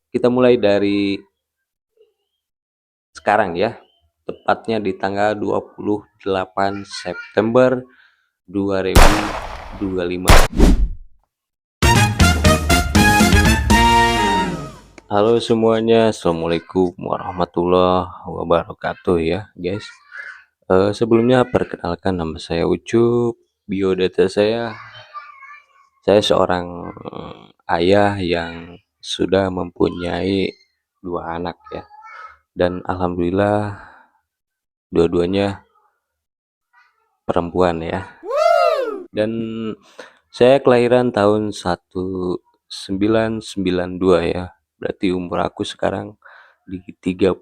Kita mulai dari sekarang ya, tepatnya di tanggal 28 September 2025. Halo semuanya, Assalamualaikum warahmatullahi wabarakatuh ya guys. Sebelumnya perkenalkan, nama saya Ucup. Biodata saya seorang ayah yang sudah mempunyai 2 anak ya, dan alhamdulillah dua-duanya perempuan ya. Dan saya kelahiran tahun 1992 ya. Berarti umur aku sekarang di 32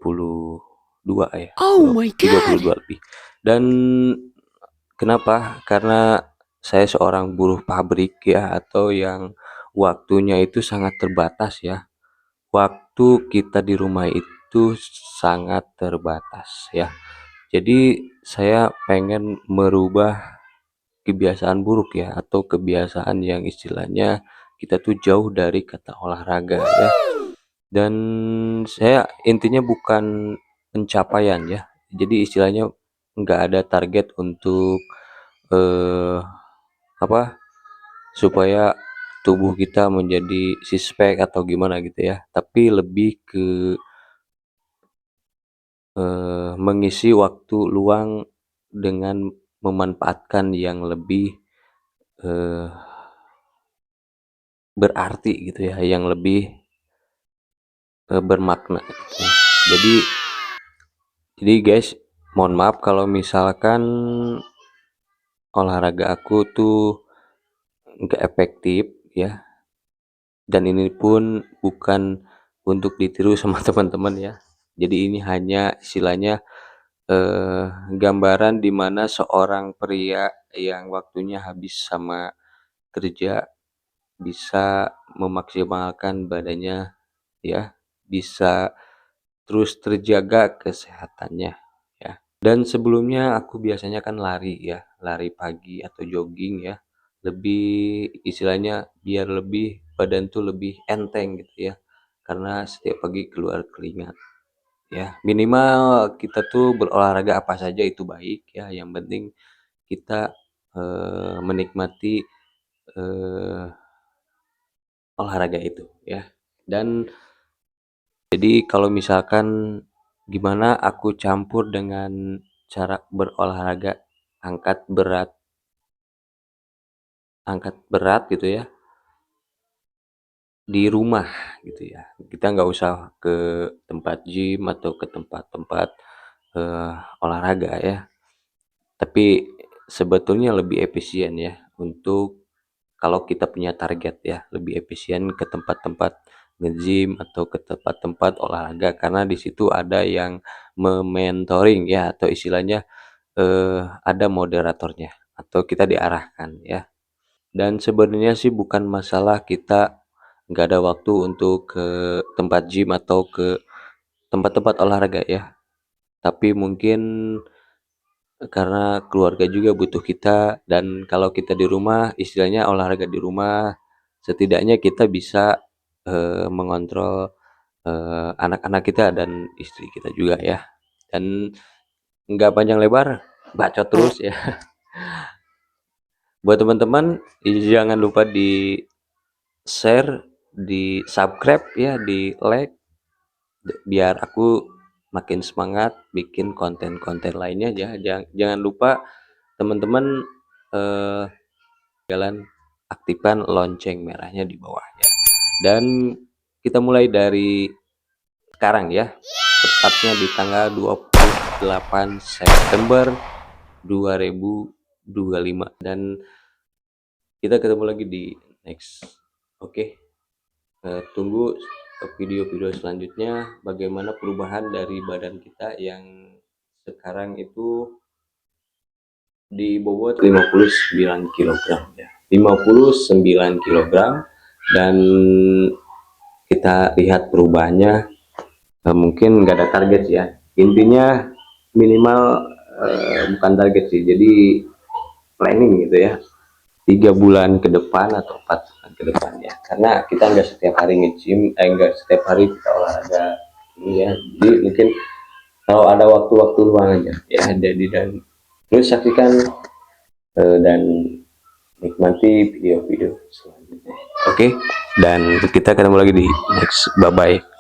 ya. Oh my god. 32 lebih. Dan kenapa? Karena saya seorang buruh pabrik ya, atau yang waktunya itu sangat terbatas ya. Waktu kita di rumah itu sangat terbatas ya. Jadi saya pengen merubah kebiasaan buruk ya, atau kebiasaan yang istilahnya kita tuh jauh dari kata olahraga ya. Dan saya intinya bukan pencapaian ya. Jadi istilahnya nggak ada target untuk eh, apa supaya tubuh kita menjadi six-pack atau gimana gitu ya. Tapi lebih ke mengisi waktu luang dengan memanfaatkan yang lebih eh, berarti gitu ya, yang lebih bermakna gitu ya. Jadi guys, mohon maaf kalau misalkan olahraga aku tuh nggak efektif ya, dan ini pun bukan untuk ditiru sama teman-teman ya. Jadi ini hanya istilahnya gambaran dimana seorang pria yang waktunya habis sama kerja bisa memaksimalkan badannya ya, bisa terus terjaga kesehatannya ya. Dan sebelumnya aku biasanya kan lari ya, lari pagi atau jogging ya. Lebih istilahnya biar lebih badan tuh lebih enteng gitu ya. Karena setiap pagi keluar keringat ya. Minimal kita tuh berolahraga apa saja itu baik ya. Yang penting kita menikmati eh, olahraga itu ya. Dan jadi kalau misalkan gimana aku campur dengan cara berolahraga, angkat berat angkat berat gitu ya, di rumah gitu ya. Kita nggak usah ke tempat gym atau ke tempat-tempat olahraga ya. Tapi sebetulnya lebih efisien ya, untuk kalau kita punya target ya, lebih efisien ke tempat-tempat nge-gym atau ke tempat-tempat olahraga, karena di situ ada yang mementoring ya, atau istilahnya ada moderatornya atau kita diarahkan ya. Dan sebenarnya sih bukan masalah kita nggak ada waktu untuk ke tempat gym atau ke tempat-tempat olahraga ya, tapi mungkin karena keluarga juga butuh kita. Dan kalau kita di rumah, istilahnya olahraga di rumah, setidaknya kita bisa mengontrol anak-anak kita dan istri kita juga ya. Dan nggak panjang lebar, bacot terus ya. Buat teman-teman, jangan lupa di share, di subscribe ya, di like, biar aku makin semangat bikin konten-konten lainnya ya. Jangan lupa teman-teman eh, jalan aktifkan lonceng merahnya di bawah ya. Dan kita mulai dari sekarang ya, tepatnya di tanggal 28 September 2025. Dan kita ketemu lagi di next. Oke. Tunggu video-video selanjutnya, bagaimana perubahan dari badan kita yang sekarang itu di bobot 59 kg ya. 59 kg. Dan kita lihat perubahannya, mungkin nggak ada target ya. Intinya minimal bukan target sih, jadi planning gitu ya. 3 bulan ke depan atau 4 bulan ke depan ya, karena kita nggak setiap hari nge-gym, nggak setiap hari kita olahraga ini ya. Jadi mungkin kalau ada waktu-waktu luang aja ya, jadi dan terus saksikan dan nikmati video-video selanjutnya. Oke, dan kita ketemu lagi di next. Bye bye.